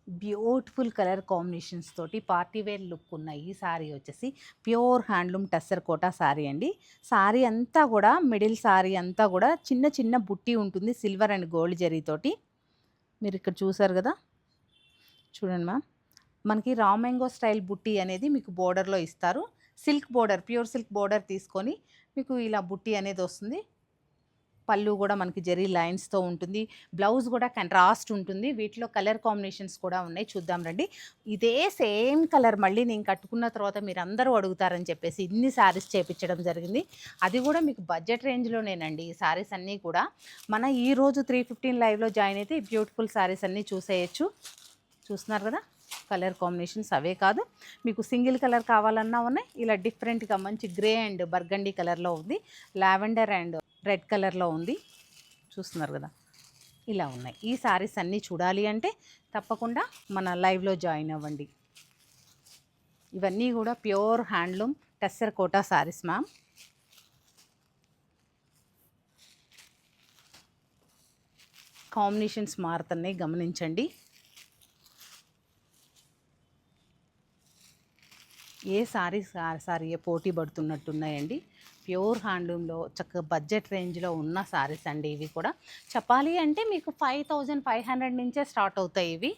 Beautiful colour combinations తోటి party wear look ఉన్న ఈ శారీ వచ్చేసి ప్యూర్ హ్యాండ్లూమ్ టస్సర్ కోటా శారీ అండి. శారీ అంతా కూడా మిడిల్ శారీ అంతా కూడా చిన్న చిన్న బుట్టి ఉంటుంది సిల్వర్ అండ్ గోల్డ్ జరీతోటి. మీరు ఇక్కడ చూసారు కదా, చూడండి మ్యామ్. మనకి రా మ్యాంగో స్టైల్ బుట్టి అనేది మీకు బోర్డర్లో ఇస్తారు. Silk border, pure silk border తీసుకొని మీకు ఇలా బుట్టి అనేది వస్తుంది. పళ్ళు కూడా మనకి జరీ లైన్స్తో ఉంటుంది. బ్లౌజ్ కూడా కంట్రాస్ట్ ఉంటుంది. వీటిలో కలర్ కాంబినేషన్స్ కూడా ఉన్నాయి, చూద్దాం రండి. ఇదే సేమ్ కలర్ మళ్ళీ నేను కట్టుకున్న తర్వాత మీరు అందరూ అడుగుతారని చెప్పేసి ఇన్ని శారీస్ చేపించడం జరిగింది. అది కూడా మీకు బడ్జెట్ రేంజ్లోనేనండి. ఈ శారీస్ అన్నీ కూడా మన ఈరోజు 315 లైవ్లో జాయిన్ అయితే ఈ బ్యూటిఫుల్ శారీస్ అన్నీ చూసేయచ్చు. చూస్తున్నారు కదా, కలర్ కాంబినేషన్స్ అవే కాదు, మీకు సింగిల్ కలర్ కావాలన్నా ఉన్నాయి. ఇలా డిఫరెంట్గా మంచి గ్రే అండ్ బర్గండీ కలర్లో ఉంది, లావెండర్ అండ్ రెడ్ కలర్లో ఉంది. చూస్తున్నారు కదా, ఇలా ఉన్నాయి. ఈ శారీస్ అన్నీ చూడాలి అంటే తప్పకుండా మన లైవ్లో జాయిన్ అవ్వండి. ఇవన్నీ కూడా pure handloom tussar Kota saris ma'am. Combinations మారుతున్నాయి, గమనించండి. ఏ సారీ పోటీ పడుతున్నట్టున్నాయండి. ప్యూర్ హ్యాండ్లూమ్లో చక్కగా బడ్జెట్ రేంజ్లో ఉన్న శారీస్ అండి. ఇవి కూడా చెప్పాలి అంటే మీకు 5500 నుంచే స్టార్ట్ అవుతాయి ఇవి.